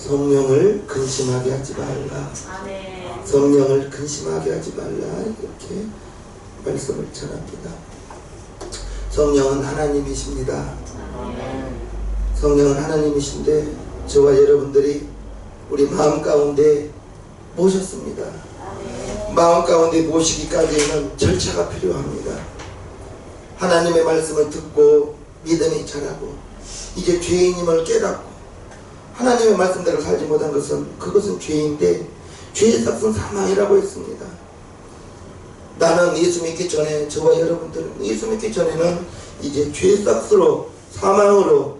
성령을 근심하게 하지 말라. 아멘. 성령을 근심하게 하지 말라. 이렇게 말씀을 전합니다. 성령은 하나님이십니다. 성령은 하나님이신데 저와 여러분들이 우리 마음 가운데 모셨습니다. 마음 가운데 모시기까지는 절차가 필요합니다. 하나님의 말씀을 듣고 믿음이 자라고 이제 죄인임을 깨닫고 하나님의 말씀대로 살지 못한 것은 그것은 죄인데 죄의 삭은 사망이라고 했습니다. 나는 예수 믿기 전에 저와 여러분들은 예수 믿기 전에는 이제 죄의 삭으로 사망으로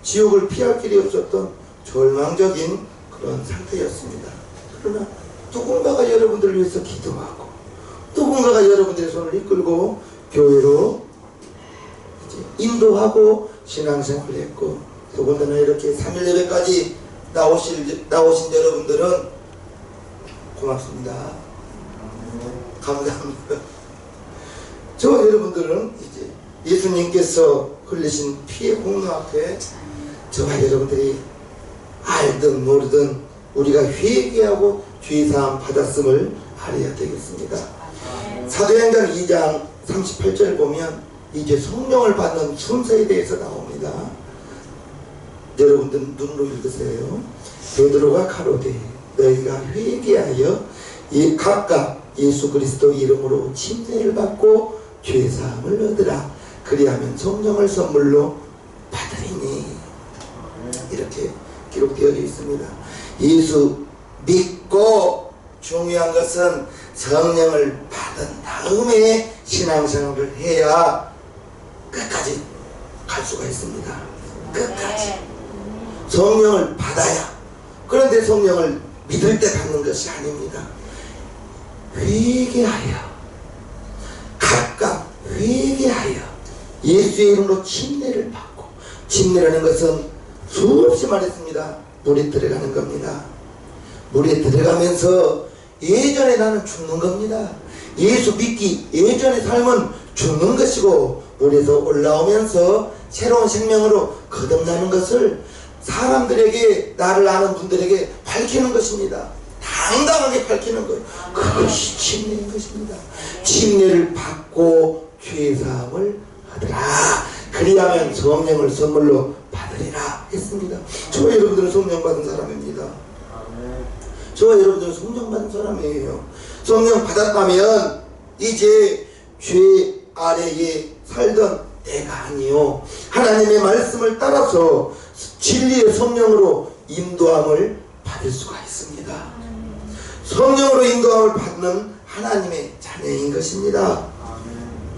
지옥을 피할 길이 없었던 절망적인 그런 상태였습니다. 그러나 누군가가 여러분들을 위해서 기도하고 누군가가 여러분들의 손을 이끌고 교회로 이제 인도하고 신앙생활을 했고 더군다나 이렇게 3일 예배까지 나오신 여러분들은 고맙습니다. 감사합니다. 저 여러분들은 이제 예수님께서 흘리신 피의 공로 앞에 저와 여러분들이 알든 모르든 우리가 회개하고 죄사함 받았음을 알아야 되겠습니다. 사도행전 2장 38절 보면 이제 성령을 받는 순서에 대해서 나옵니다. 여러분들 눈으로 읽으세요. 베드로가 가로되 너희가 회개하여 각각 예수 그리스도 이름으로 침례를 받고 죄사함을 얻으라. 그리하면 성령을 선물로 받으리니. 이렇게 기록되어 있습니다. 예수 믿고 중요한 것은 성령을 받은 다음에 신앙생활을 해야 끝까지 갈 수가 있습니다. 끝까지 성령을 받아야. 그런데 성령을 믿을 때 받는 것이 아닙니다. 회개하여 각각 회개하여 예수의 이름으로 침례를 받고, 침례라는 것은 수없이 말했습니다. 물에 들어가는 겁니다. 물에 들어가면서 예전에 나는 죽는 겁니다. 예수 믿기 예전의 삶은 죽는 것이고 물에서 올라오면서 새로운 생명으로 거듭나는 것을 사람들에게, 나를 아는 분들에게 밝히는 것입니다. 당당하게 밝히는 것, 그것이 침례인 것입니다. 침례를 받고 죄사함을 하더라. 그리하면 성령을 선물로 받으리라 했습니다. 저와 여러분들은 성령 받은 사람입니다. 저와 여러분들은 성령 받은 사람이에요. 성령 받았다면 이제 죄 아래에 살던 내가 아니요, 하나님의 말씀을 따라서 진리의 성령으로 인도함을 받을 수가 있습니다. 성령으로 인도함을 받는 하나님의 자녀인 것입니다.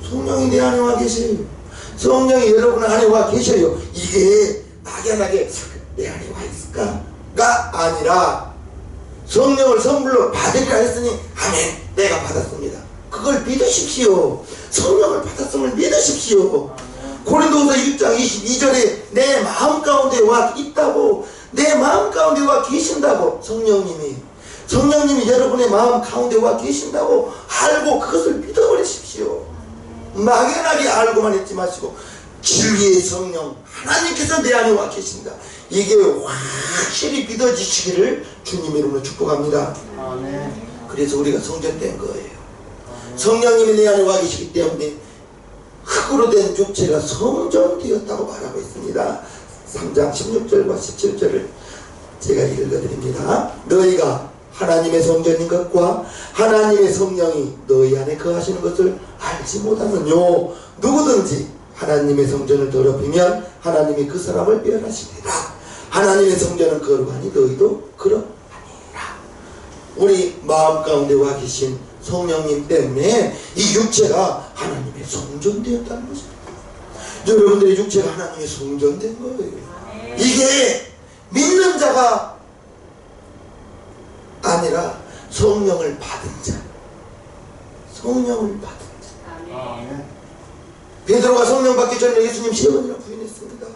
성령이 내 안에 와 계세요. 성령이 여러분 안에 와 계셔요. 이게 막연하게 내 안에 와 있을까가 아니라 성령을 선물로 받으리라 했으니 아멘, 내가 받았습니다. 그걸 믿으십시오. 성령을 받았음을 믿으십시오. 고린도후서 1장 22절에 내 마음 가운데 와 있다고, 내 마음 가운데 와 계신다고, 성령님이 여러분의 마음 가운데 와 계신다고 알고 그것을 믿어버리십시오. 막연하게 알고만 있지 마시고 진리의 성령 하나님께서 내 안에 와 계신다, 이게 확실히 믿어지시기를 주님의 이름으로 축복합니다. 그래서 우리가 성전된 거예요. 성령님이 내 안에 와 계시기 때문에 흙으로 된 육체가 성전되었다고 말하고 있습니다. 3장 16절과 17절을 제가 읽어드립니다. 너희가 하나님의 성전인 것과 하나님의 성령이 너희 안에 거하시는 것을 알지 못하느뇨. 누구든지 하나님의 성전을 더럽히면 하나님이 그 사람을 멸하시리라. 하나님의 성전은 거룩하니 너희도 그러하니라. 우리 마음 가운데 와 계신 성령님 때문에 이 육체가 하나님의 성전되었다는 것입니다. 여러분들의 육체가 하나님의 성전된 거예요. 이게 믿는 자가 아니라 성령을 받은 자, 성령을 받은 자. 베드로가 성령 받기 전에 예수님 3번이나 부인했습니다.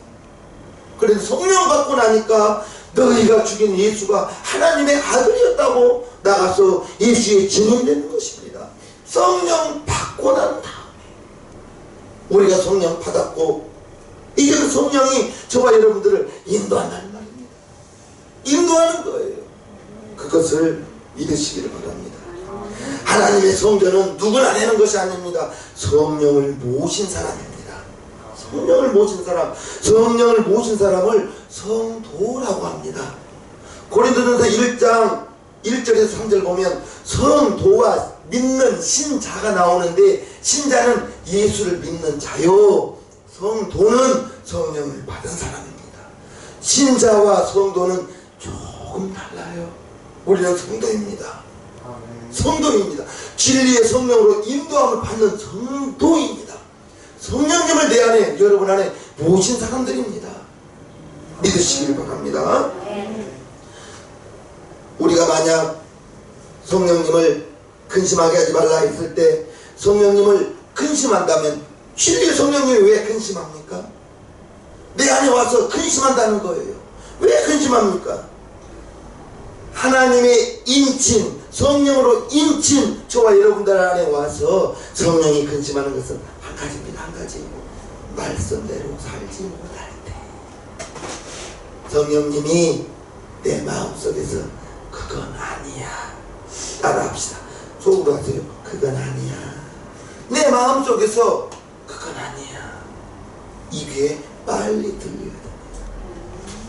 그래서 성령 받고 나니까 너희가 죽인 예수가 하나님의 아들이었다고 나가서 예수의 증인되는 것입니다. 성령 받고 난 다음에 우리가 성령 받았고 이제 그 성령이 저와 여러분들을 인도한다는 말입니다. 인도하는 거예요. 그것을 믿으시기를 바랍니다. 하나님의 성전은 누구나 내는 것이 아닙니다. 성령을 모신 사람입니다. 성령을 모신 사람, 성령을 모신 사람을 성도라고 합니다. 고린도전서 1장 1절에서 3절 보면 성도와 믿는 신자가 나오는데, 신자는 예수를 믿는 자요, 성도는 성령을 받은 사람입니다. 신자와 성도는 조금 달라요. 우리는 성도입니다. 성도입니다. 진리의 성령으로 인도함을 받는 성도입니다. 성령님을 내 안에, 여러분 안에 모신 사람들입니다. 믿으시길 바랍니다. 우리가 만약 성령님을 근심하게 하지 말라 했을 때, 성령님을 근심한다면 진리의 성령님이 왜 근심합니까? 내 안에 와서 근심한다는 거예요. 왜 근심합니까? 하나님의 인친, 성령으로 인친 저와 여러분들 안에 와서 성령이 근심하는 것은 한 가지입니다. 한 가지. 말씀대로 살지 못할 때 성령님이 내 마음속에서 그건 아니야, 따라합시다. 속으로 하세요. 그건 아니야. 내 마음속에서 그건 아니야. 이 귀에 빨리 들려야 됩니다.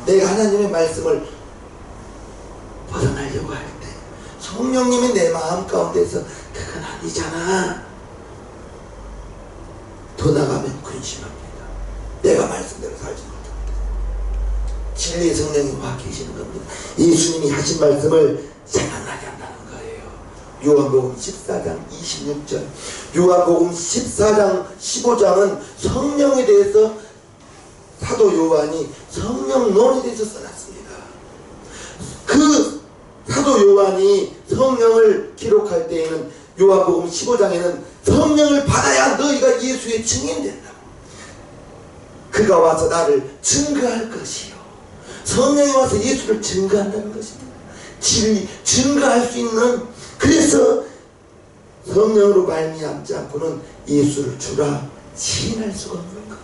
내가 하나님의 말씀을 벗어나려고 할 때 성령님이 내 마음 가운데서 그건 아니잖아, 더 나가면 근심합니다. 내가 말씀대로 살지 못합니다. 진리의 성령이 와 계시는 겁니다. 예수님이 하신 말씀을 생각나게 한다는 거예요. 요한복음 14장 26절, 요한복음 14장 15장은 성령에 대해서 사도 요한이 성령론에 대해서 써놨습니다. 그 사도 요한이 성령을 기록할 때에는 요한복음 15장에는 성령을 받아야 너희가 예수의 증인이 된다. 그가 와서 나를 증거할 것이요. 성령이 와서 예수를 증거한다는 것입니다. 진리 증거할 수 있는, 그래서 성령으로 말미암지 않고는 예수를 주라 시인할 수가 없는 거예요.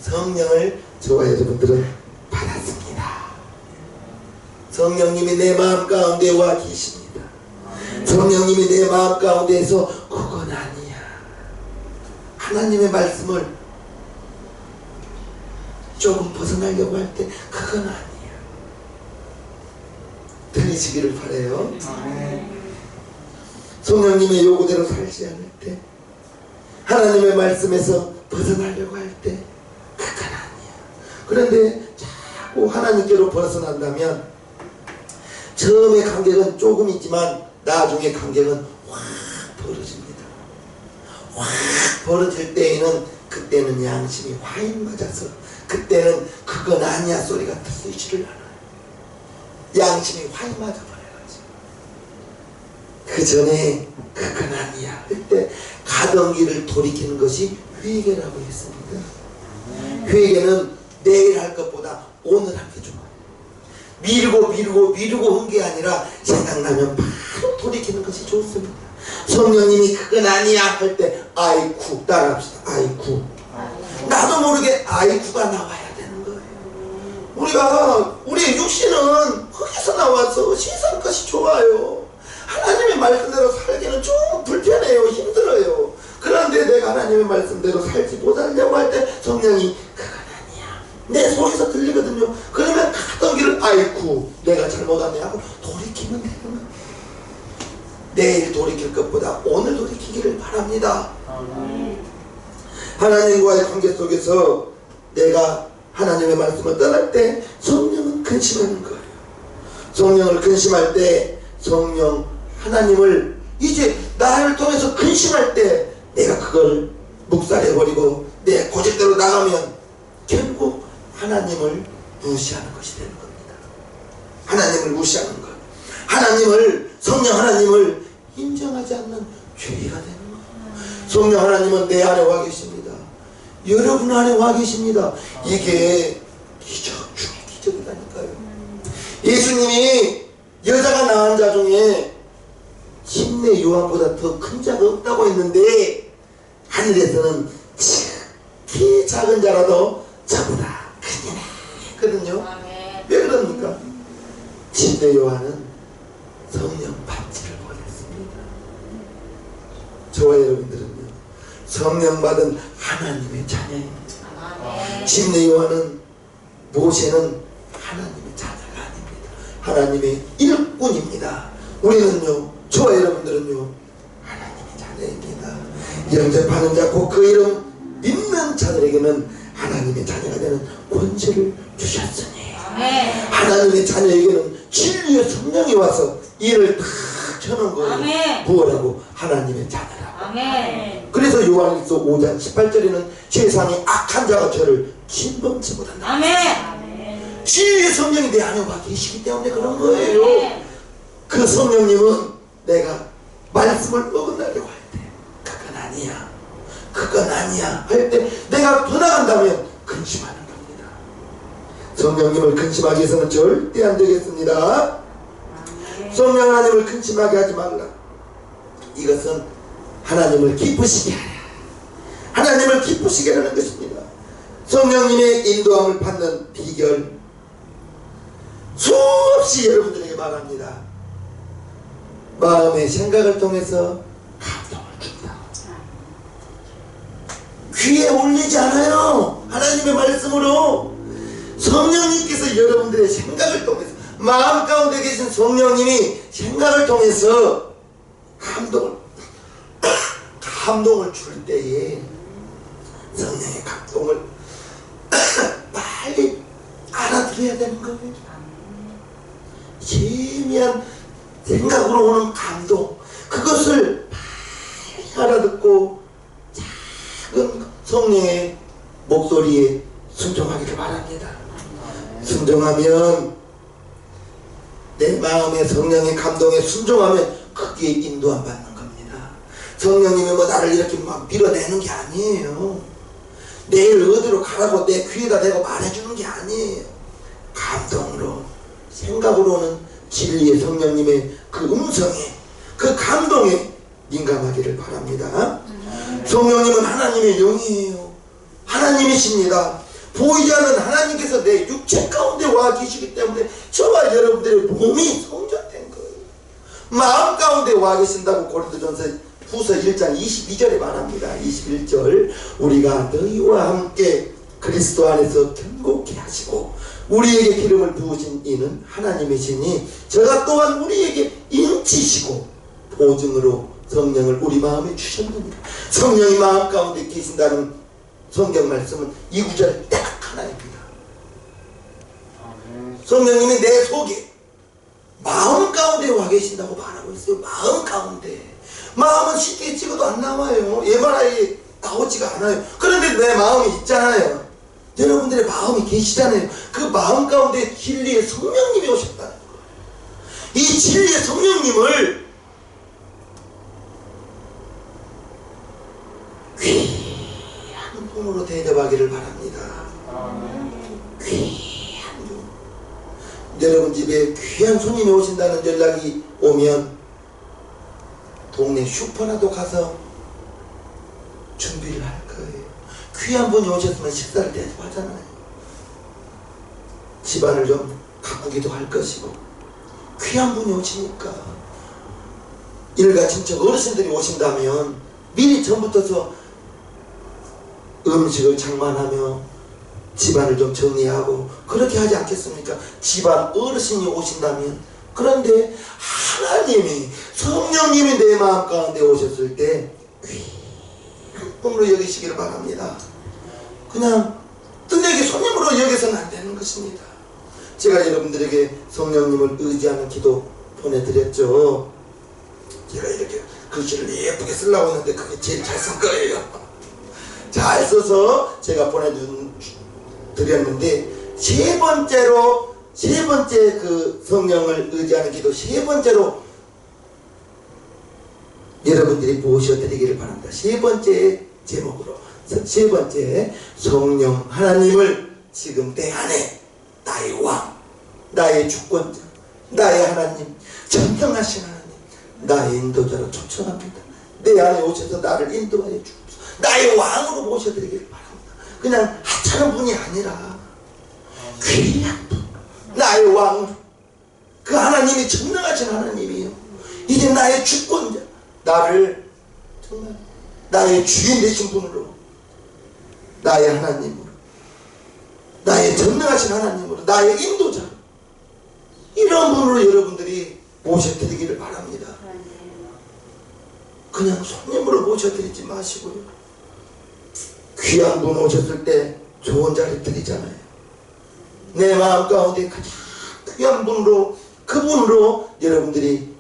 성령을 저와 여러분들은 받았습니다. 성령님이 내 마음 가운데 와 계십니다. 성령님이 내 마음 가운데에서 그건 아니야, 하나님의 말씀을 조금 벗어나려고 할 때 그건 아니야, 들리시기를 바라요. 성령님의 요구대로 살지 않을 때, 하나님의 말씀에서 벗어나려고 할 때 그건 아니야. 그런데 자꾸 하나님께로 벗어난다면 처음에 간격은 조금 있지만 나중에 간격은 확 벌어집니다. 확 벌어질 때에는, 그때는 양심이 화인 맞아서, 그때는 그건 아니야 소리가 들리지를 않아요. 양심이 화인 맞아버려가지고. 그 전에 그건 아니야 그때 가던 길을 돌이키는 것이 회개라고 했습니다. 회개는 내일 할 것보다 오늘 할 게 좋아요. 미루고 한 게 아니라 생각나면 바로 돌이키는 것이 좋습니다. 성령님이 그건 아니야 할 때 아이쿠, 따라합시다. 아이쿠. 나도 모르게 아이쿠가 나와야 되는 거예요. 우리의 육신은 흙에서 나와서 씻은 것이 좋아요. 하나님의 말씀대로 살기는 좀 불편해요. 힘들어요. 그런데 내가 하나님의 말씀대로 살지 못하려고 할 때 성령이 그건 아니야 내 속에서 들리거든요. 그러면 가던 길을 아이쿠 내가 잘못하네 하고 돌이키면 되는 거예요. 내일 돌이킬 것보다 오늘 돌이키기를 바랍니다. 하나님과의 관계 속에서 내가 하나님의 말씀을 떠날 때 성령은 근심하는 거예요. 성령을 근심할 때 성령 하나님을 이제 나를 통해서 근심할 때 내가 그걸 묵살해버리고 내 고집대로 나가면 결국 하나님을 무시하는 것이 되는 겁니다. 하나님을 무시하는 것, 성령 하나님을 인정하지 않는 죄가 되는 거예요. 성령 하나님은 내 안에 와 계십니다. 여러분 안에 와 계십니다. 이게 기적 중에 기적이라니까요. 예수님이 여자가 낳은 자 중에 침례 요한보다 더 큰 자가 없다고 했는데 하늘에서는 지극히 작은 자라도 저보다 크니라 했거든요. 왜 그럽니까? 침례 요한은 성령 받지를 못했습니다. 저와 여러분들은요, 성령 받은 하나님의 자녀입니다. 침례 요한은, 모세는 하나님의 자녀가 아닙니다. 하나님의 일꾼입니다. 우리는요, 저와 여러분들은요, 하나님의 자녀입니다. 영접하는 자 곧 그 이름 믿는 자들에게는 하나님의 자녀가 되는 권세를 주셨으니, 하나님의 자녀에게는 진리의 성령이 와서 이를 다 켜놓은 거예요. 부어라고 하나님의 자녀라고. 그래서 요한일서 5장 18절에는 세상에 악한 자가 저를 진범치 못한다. 진리의 성령이 내 안에 와 계시기 때문에 그런 거예요. 그 성령님은 내가 말씀을 어긋나려고 할 때 그건 아니야, 그건 아니야 할 때 내가 떠나간다면 근심하는 겁니다. 성령님을 근심하기 위해서는 절대 안 되겠습니다. 성령 하나님을 근심하게 하지 말라. 이것은 하나님을 기쁘시게 하라, 하나님을 기쁘시게 하는 것입니다. 성령님의 인도함을 받는 비결 수없이 여러분들에게 말합니다. 마음의 생각을 통해서 감동을 준다. 귀에 울리지 않아요. 하나님의 말씀으로 성령님께서 여러분들의 생각을 통해서, 마음 가운데 계신 성령님이 생각을 통해서 감동을 줄 때에 성령의 감동을 빨리 알아들어야 되는 거예요. 희미한 생각으로 오는 감동, 그것을 빨리 알아듣고 작은 성령의 목소리에 순종하기를 바랍니다. 순종하면, 내 마음의 성령의 감동에 순종하면 크게 인도함 받는 겁니다. 성령님이 뭐 나를 이렇게 막 밀어내는 게 아니에요. 내일 어디로 가라고 내 귀에다 대고 말해주는 게 아니에요. 감동으로, 생각으로는 진리의 성령님의 그 음성에, 그 감동에 민감하기를 바랍니다. 성령님은 하나님의 영이에요. 하나님이십니다. 보이지 않는 하나님께서 내 육체 가운데 와 계시기 때문에 저와 여러분들의 몸이 성전된 거예요. 마음 가운데 와 계신다고 고린도전서 후서 1장 22절에 말합니다. 21절, 우리가 너희와 함께 그리스도 안에서 견고케 하시고 우리에게 기름을 부으신 이는 하나님이시니 저가 또한 우리에게 인치시고 보증으로 성령을 우리 마음에 주셨느니라. 성령이 마음 가운데 계신다는 성경 말씀은 이 구절 딱 하나입니다. 성령님이 내 속에 마음 가운데 와 계신다고 말하고 있어요. 마음 가운데. 마음은 쉽게 찍어도 안 나와요. MRI에 나오지가 않아요. 그런데 내 마음이 있잖아요. 여러분들의 마음이 계시잖아요. 그 마음 가운데 진리의 성령님이 오셨다는 거예요. 이 진리의 성령님을 귀한 품으로 대접하기를 바랍니다. 귀한 품. 여러분 집에 귀한 손님이 오신다는 연락이 오면 동네 슈퍼라도 가서 준비를 할 거예요. 귀한 분이 오셨으면 식사를 대접하잖아요. 집안을 좀 가꾸기도 할 것이고, 귀한 분이 오시니까 일가 친척 어르신들이 오신다면 미리 전부터서 음식을 장만하며 집안을 좀 정리하고 그렇게 하지 않겠습니까? 집안 어르신이 오신다면. 그런데 하나님이, 성령님이 내 마음 가운데 오셨을 때 귀한 품으로 여기시기를 바랍니다. 그냥 뜬내기 손님으로 여기서는 안 되는 것입니다. 제가 여러분들에게 성령님을 의지하는 기도 보내드렸죠. 제가 이렇게 글씨를 예쁘게 쓰려고 했는데 그게 제일 잘 쓴 거예요. 잘 써서 제가 보내드렸는데, 세 번째 그 성령을 의지하는 기도 세 번째로 여러분들이 모셔드리기를 바랍니다. 세 번째 제목으로, 세 번째, 성령 하나님을 지금 내 안에 나의 왕, 나의 주권자, 나의 하나님, 전능하신 하나님, 나의 인도자로 초청합니다. 내 안에 오셔서 나를 인도하여 주옵소서. 나의 왕으로 모셔드리기를 바랍니다. 그냥 하찮은 분이 아니라 귀한 분, 나의 왕, 그 하나님이 전능하신 하나님이에요. 이제 나의 주권자, 나를 정말 나의 주인 되신 분으로, 나의 하나님으로, 나의 전능하신 하나님으로, 나의 인도자로, 이런 분으로 여러분들이 모셔드리기를 바랍니다. 그냥 손님으로 모셔드리지 마시고요. 귀한 분 오셨을 때 좋은 자리 드리잖아요. 내 마음 가운데 가장 귀한 분으로, 그분으로 여러분들이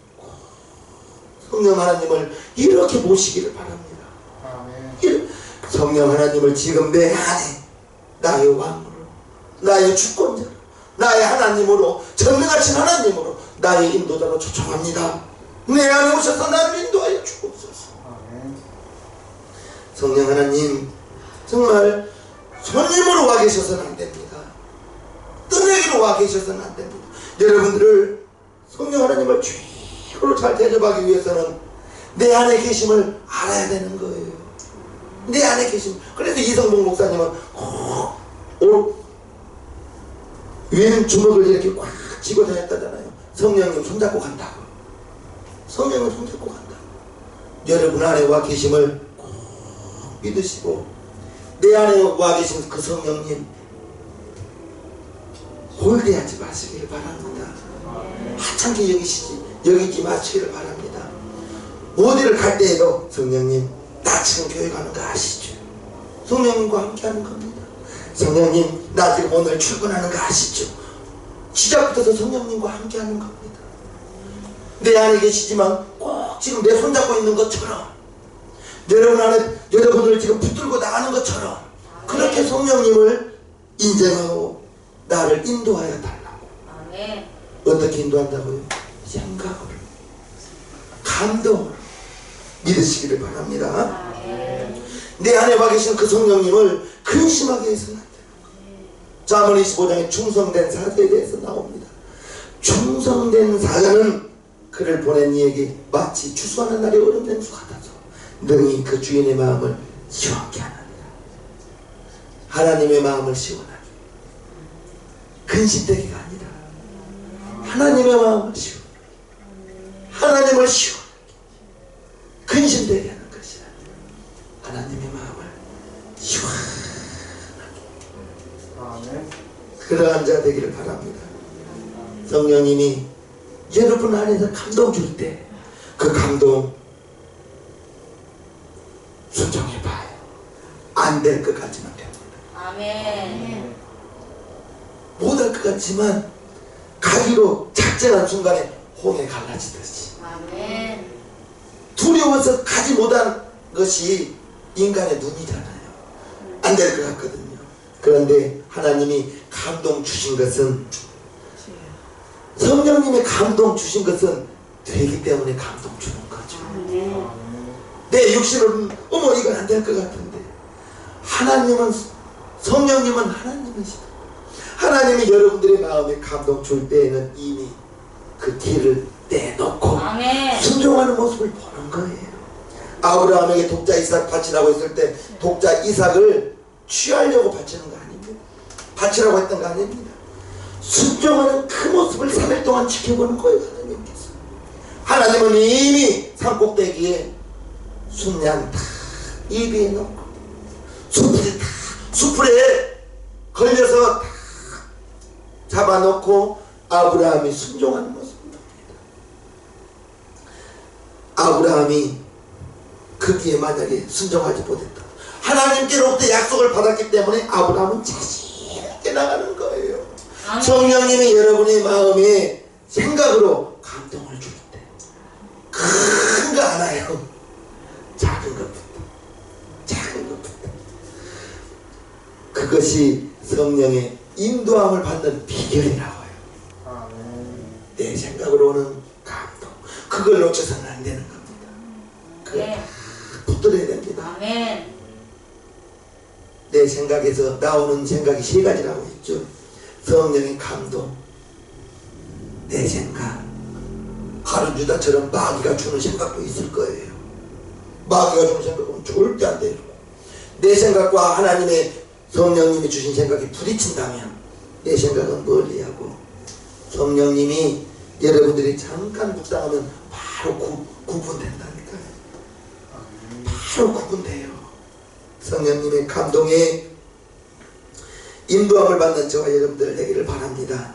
성령 하나님을 이렇게 모시기를 바랍니다. 성령 하나님을 지금 내 안에 나의 왕으로, 나의 주권자로, 나의 하나님으로, 전능하신 하나님으로, 나의 인도자로 초청합니다. 내 안에 오셔서 나를 인도하여 주옵소서. 성령 하나님, 정말 손님으로 와 계셔서는 안 됩니다. 뜨내기로 와 계셔서는 안 됩니다. 여러분들을 성령 하나님을 최고로 잘 대접하기 위해서는 내 안에 계심을 알아야 되는 거예요. 내 안에 계심. 그래서 이성봉 목사님은 왼 주먹을 이렇게 꽉 쥐고 다녔다잖아요. 성령님 손잡고 간다고. 성령을 손잡고 간다. 여러분 안에 와 계심을 꼭 믿으시고, 내 안에 와 계신 그 성령님 홀대하지 마시기를 바랍니다. 하찮게 여기지 마시기를 바랍니다. 어디를 갈 때에도 성령님, 나 지금 교회 가는 거 아시죠? 성령님과 함께 하는 겁니다. 성령님, 나 지금 오늘 출근하는 거 아시죠? 시작부터 성령님과 함께 하는 겁니다. 내 안에 계시지만 꼭 지금 내 손잡고 있는 것처럼, 여러분 안에 여러분을 지금 붙들고 나가는 것처럼, 그렇게 성령님을 인정하고 나를 인도하여 달라고. 어떻게 인도한다고요? 생각으로, 감동으로 믿으시기를 바랍니다. 내 안에 와 계신 그 성령님을 근심하게 해서는 안 돼요. 잠언 25장에 충성된 사자에 대해서 나옵니다. 충성된 사자는 그를 보낸 이에게 마치 추수하는 날의 얼음 냉수 같아서 능히 그 주인의 마음을 시원케 하느니라. 하나님의 마음을 시원하게, 근심되기가 아니라 하나님의 마음을 시원하게, 하나님을 시원하게, 근심되게 하는 것이 아니라 하나님의 마음을 시원하게, 그러한 자 되기를 바랍니다. 성령님이 여러분 안에서 감동 줄 때 그 감동 순종해봐요. 안 될 것 같지만 됩니다. 아멘. 못할 것 같지만 가기로 작정한 순간에 홍해 갈라지듯이, 아멘. 두려워서 가지 못한 것이 인간의 눈이잖아요. 안 될 것 같거든요. 그런데 하나님이 감동 주신 것은, 성령님의 감동 주신 것은 되기 때문에 감동 주는 거죠. 내 육신으로는 어머 이건 안 될 것 같은데, 하나님은, 성령님은 하나님이시다. 하나님이 여러분들의 마음에 감동 줄 때에는 이미 그 길을 떼놓고 아멘. 순종하는 모습을 보는 거예요. 아브라함에게 독자 이삭 바치라고 했을 때 독자 이삭을 취하려고 바치는 거 아닙니다. 바치라고 했던 거 아닙니다. 순종하는 그 모습을 3일 동안 지켜보는 거예요. 하나님께서. 하나님은 이미 산꼭대기에 순양 다 입에 넣고 수풀에 걸려서 다 잡아놓고 아브라함이 순종하는 모습입니다. 아브라함이 거기에 만약에 순종하지 못했다, 하나님께로부터 약속을 받았기 때문에 아브라함은 자신 있게 나가는 거예요. 아멘. 성령님이 여러분의 마음에 생각으로 감동을 줄 때 큰 거 하나요, 작은 것부터, 작은 것부터, 그것이 성령의 인도함을 받는 비결이라고 해요. 내 생각으로는 감동, 그걸 놓쳐서는 안 되는 겁니다. 그걸 붙들어야 됩니다. 아멘. 내 생각에서 나오는 생각이 세 가지라고 했죠. 성령의 감동, 내 생각. 하루 유다처럼 마귀가 주는 생각도 있을 거예요. 마귀가 주는 생각은 절대 안 돼요. 내 생각과 하나님의 성령님이 주신 생각이 부딪힌다면 내 생각은 멀리하고, 성령님이 여러분들이 잠깐 묵상하면 바로 구분된다니까요. 바로 구분돼요. 성령님의 감동에 인도함을 받는 저와 여러분들 되기를 바랍니다.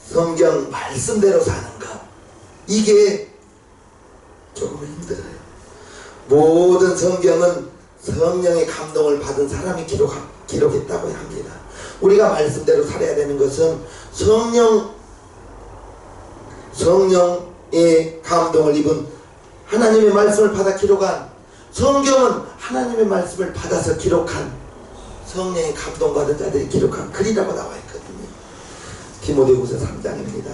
성경 말씀대로 사는 것, 이게 조금은 힘들어요. 모든 성경은 성령의 감동을 받은 사람이 기록했다고 합니다. 우리가 말씀대로 살아야 되는 것은 성령의 감동을 입은 하나님의 말씀을 받아 기록한, 성경은 하나님의 말씀을 받아서 기록한 성령의 감동받은 자들이 기록한 글이라고 나와 있거든요. 디모데후서 3장입니다.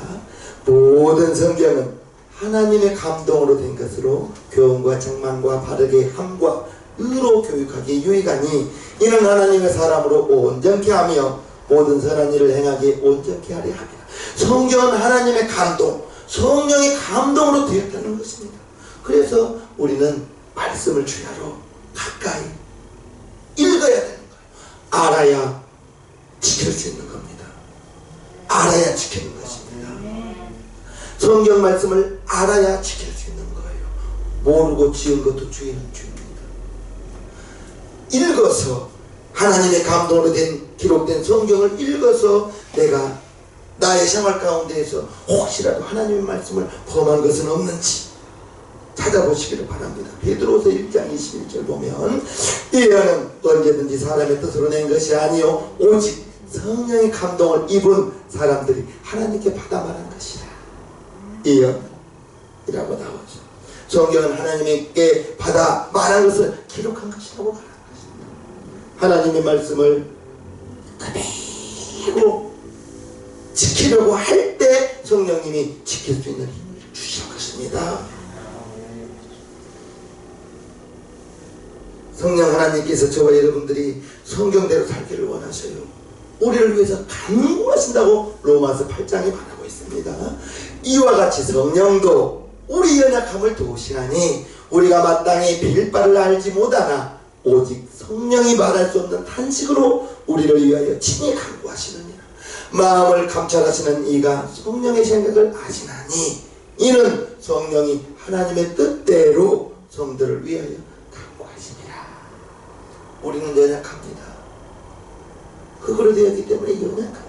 모든 성경은 하나님의 감동으로 된 것으로 교훈과 책망과 바르게 함과 의로 교육하기에 유익하니 이는 하나님의 사람으로 온전케 하며 모든 선한 일을 행하기에 온전케 하려 합니다. 성경은 하나님의 감동, 성령의 감동으로 되었다는 것입니다. 그래서 우리는 말씀을 주야로 가까이 읽어야 되는 거예요. 알아야 지킬 수 있는 겁니다. 알아야 지키는 것입니다. 성경 말씀을 알아야 지킬 수 있는 거예요. 모르고 지은 것도 주인은 주입니다. 읽어서 하나님의 감동으로 기록된 성경을 읽어서 내가 나의 생활 가운데에서 혹시라도 하나님의 말씀을 범한 것은 없는지 찾아보시기를 바랍니다. 베드로서 1장 21절 보면 이는 언제든지 사람의 뜻으로 낸 것이 아니요 오직 성령의 감동을 입은 사람들이 하나님께 받아 말한 것이라. 이라고 나오죠. 성경은 하나님께 받아 말한 것을 기록한 것이라고 말하는 것입니다. 하나님의 말씀을 그대로 지키려고 할 때 성령님이 지킬 수 있는 힘을 주실 것입니다. 성령 하나님께서 저와 여러분들이 성경대로 살기를 원하셔요. 우리를 위해서 간구하신다고 로마서 8장에 말하고 있습니다. 이와 같이 성령도 우리 연약함을 도우시나니 우리가 마땅히 빌 바를 알지 못하나 오직 성령이 말할 수 없는 탄식으로 우리를 위하여 친히 간구하시느니라. 마음을 감찰하시는 이가 성령의 생각을 아시나니 이는 성령이 하나님의 뜻대로 성들을 위하여 간구하시니라. 우리는 연약합니다. 그거로 되었기 때문에 연약합니다.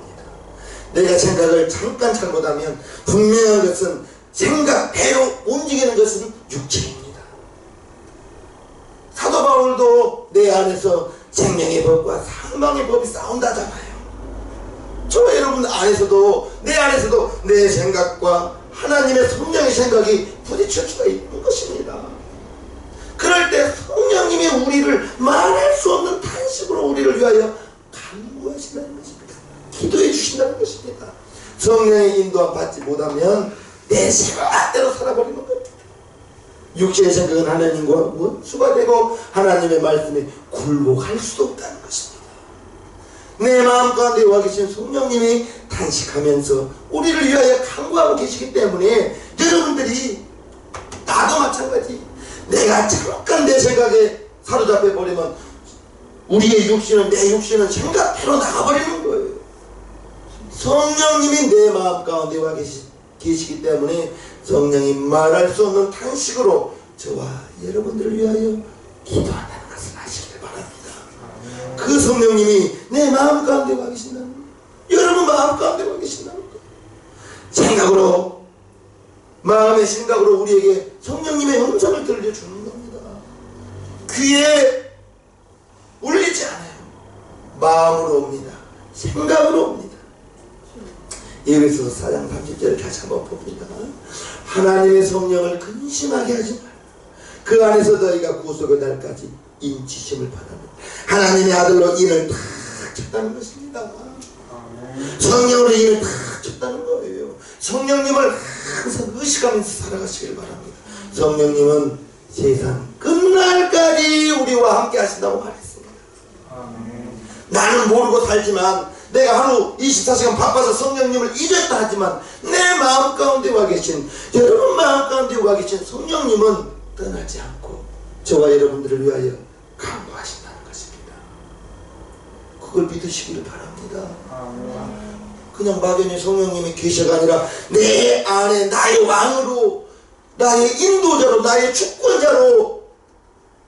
내가 생각을 잠깐 잘못하면 분명한 것은 생각대로 움직이는 것은 육체입니다. 사도 바울도 내 안에서 생명의 법과 사망의 법이 싸운다잖아요. 저 여러분 안에서도 내 안에서도 내 생각과 하나님의 성령의 생각이 부딪힐 수가 있는 것입니다. 그럴 때 성령님이 우리를 말할 수 없는 탄식으로 우리를 위하여 간구하신다는 것입니다. 기도해 주신다는 것입니다. 성령의 인도함 받지 못하면 내 생각대로 살아버리는 겁니다. 육체의 생각은 하나님과 원수가 되고 하나님의 말씀에 굴복할 수도 없다는 것입니다. 내 마음 가운데 와 계신 성령님이 탄식하면서 우리를 위하여 간구하고 계시기 때문에 여러분들이 나도 마찬가지 내가 잠깐 내 생각에 사로잡혀 버리면 우리의 육신은 내 육신은 생각대로 나가버리는 거예요. 성령님이 내 마음 가운데 와 계시기 때문에 성령이 말할 수 없는 탄식으로 저와 여러분들을 위하여 기도한다는 것을 아시길 바랍니다. 그 성령님이 내 마음 가운데 와 계신다는 거예요. 여러분 마음 가운데 와 계신다는 거예요. 생각으로 마음의 생각으로 우리에게 성령님의 음성을 들려주는 겁니다. 귀에 울리지 않아요. 마음으로 옵니다. 생각으로 옵니다. 에베소서 4장 30절을 다시 한번 봅니다. 하나님의 성령을 근심하게 하지 말라. 그 안에서 너희가 구속의 날까지 인치심을 받아라. 하나님의 아들로 인을 탁 쳤다는 것입니다. 성령으로 인을 탁 쳤다는 거예요. 성령님을 항상 의식하면서 살아가시길 바랍니다. 성령님은 세상 끝날까지 우리와 함께 하신다고 말했습니다. 나는 모르고 살지만 내가 하루 24시간 바빠서 성령님을 잊었다 하지만 내 마음 가운데 와 계신 여러분 마음 가운데 와 계신 성령님은 떠나지 않고 저와 여러분들을 위하여 간구하신다는 것입니다. 그걸 믿으시기를 바랍니다. 그냥 막연히 성령님이 계셔가 아니라 내 안에 나의 왕으로, 나의 인도자로, 나의 주권자로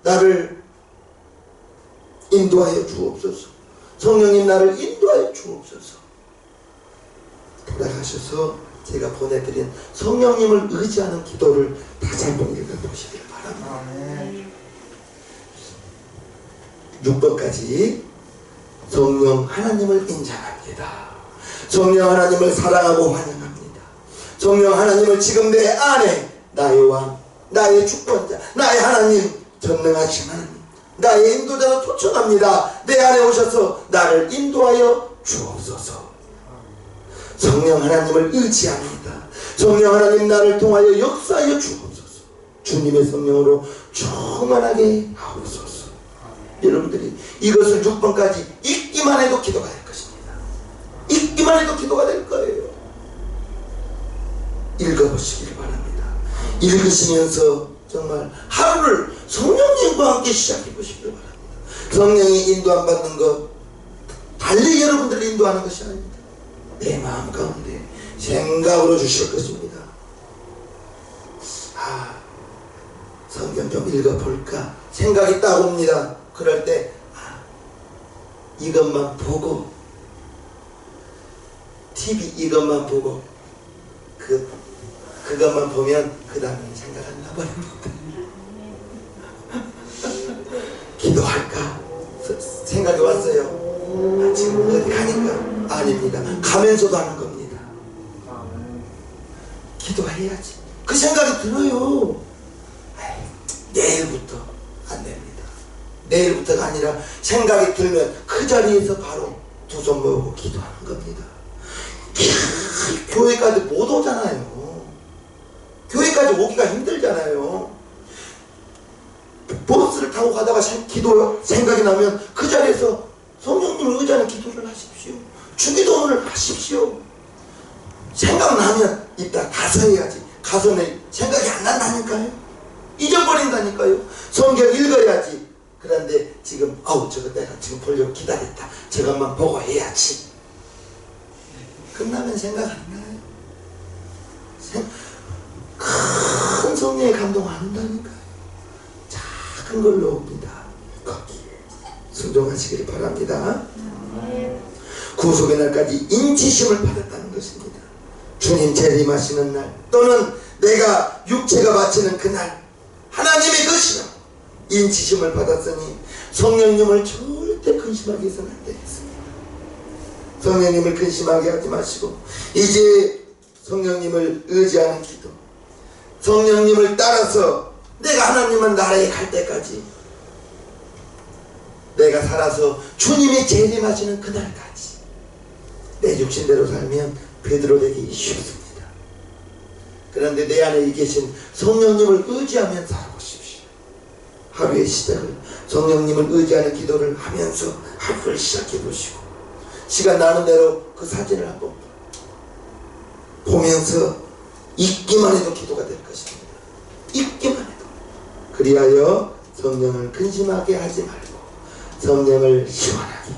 나를 인도하여 주옵소서. 성령님 나를 인도하여 주옵소서. 돌아가셔서 제가 보내드린 성령님을 의지하는 기도를 다시 한번 읽어보시길 바랍니다. 6번까지 성령 하나님을 인정합니다. 성령 하나님을 사랑하고 환영합니다. 성령 하나님을 지금 내 안에 나의 왕, 나의 주권자, 나의 하나님, 전능하신 하나님, 나의 인도자로 초청합니다. 내 안에 오셔서 나를 인도하여 주옵소서. 성령 하나님을 의지합니다. 성령 하나님 나를 통하여 역사하여 주옵소서. 주님의 성령으로 충만하게 하옵소서. 여러분들이 이것을 6번까지 읽기만 해도 기도가 될 것입니다. 읽기만 해도 기도가 될 거예요. 읽어보시길 바랍니다. 읽으시면서 정말 하루를 성령님과 함께 시작해 보시길 바랍니다. 성령이 인도 안 받는 것, 달리 여러분들을 인도하는 것이 아닙니다. 내 마음 가운데 생각으로 주실 것입니다. 성경 좀 읽어볼까 생각이 딱 옵니다. 그럴 때 이것만 보고, TV 이것만 보고 그것만 보면 그 다음에 생각 안 나버립니다. 기도할까 생각이 왔어요. 지금 어디 가니까 아닙니다. 가면서도 하는 겁니다. 기도해야지. 그 생각이 들어요. 내일부터 안 됩니다. 내일부터가 아니라 생각이 들면 그 자리에서 바로 두 손 모으고 기도하는 겁니다. 교회까지 못 오잖아요. 교회까지 오기가 힘들잖아요. 버스를 타고 가다가 기도 생각이 나면 그 자리에서 성령님을 의지하는 기도를 하십시오. 주기도문을 하십시오. 생각나면 이따 가서 해야지. 가서는 생각이 안 난다니까요. 잊어버린다니까요. 성경 읽어야지. 그런데 지금 저거 내가 지금 보려고 기다렸다. 저것만 보고 해야지. 끝나면 생각 안 나요. 큰 성령의 감동 안 온다니까요. 작은 걸로 옵니다. 거기에 순종하시길 바랍니다. 구속의 날까지 인치심을 받았다는 것입니다. 주님 재림하시는 날, 또는 내가 육체가 바치는 그날, 하나님의 것이라 인치심을 받았으니 성령님을 절대 근심하게 해서는 안 되겠습니다. 성령님을 근심하게 하지 마시고 이제 성령님을 의지하는 기도, 성령님을 따라서 내가 하나님은 나라에 갈 때까지, 내가 살아서 주님이 재림하시는 그날까지 내 육신대로 살면 베드로 되기 쉽습니다. 그런데 내 안에 계신 성령님을 의지하면 살아보십시오. 하루의 시작을 성령님을 의지하는 기도를 하면서 하루를 시작해 보시고, 시간 나는 대로 그 사진을 한번 보면서 읽기만 해도 기도가 될 것입니다. 읽기만 해도. 그리하여 성령을 근심하게 하지 말고 성령을 시원하게,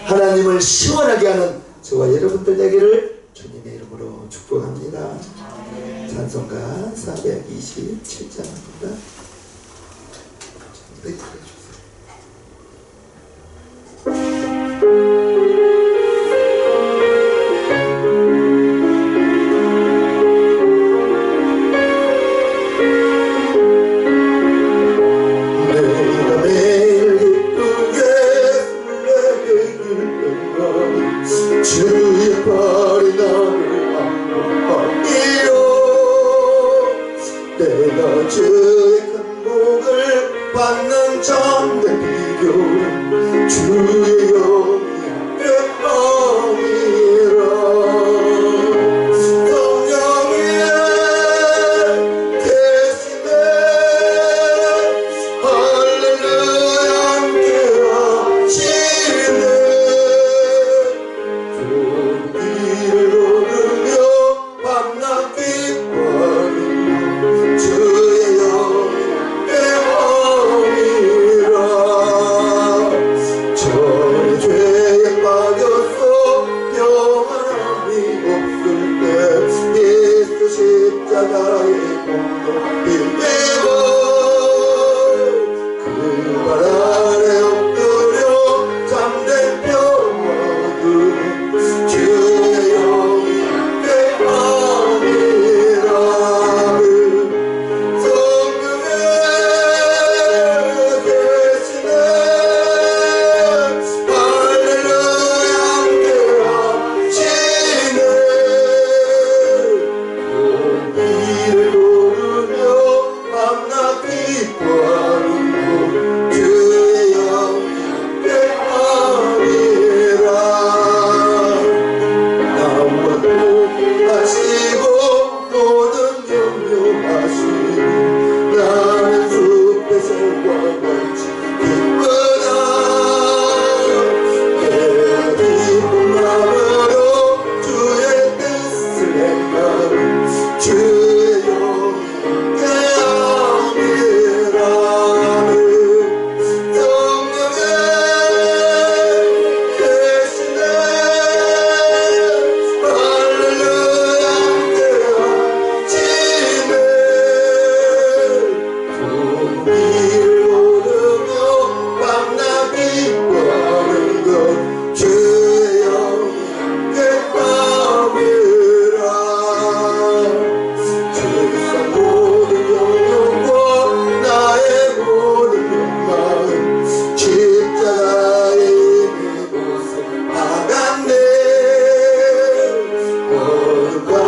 하나님을 시원하게 하는 저와 여러분들 되기를 주님의 이름으로 축복합니다. 찬송가 427장입니다. 내가 주의 큰 복을 받는 참된 비교는 주의 영이라. 성령의 대신에 할렐루야 함께 하시네. 종기를 오르며 밤낮 기뻐하는 주의 영 주가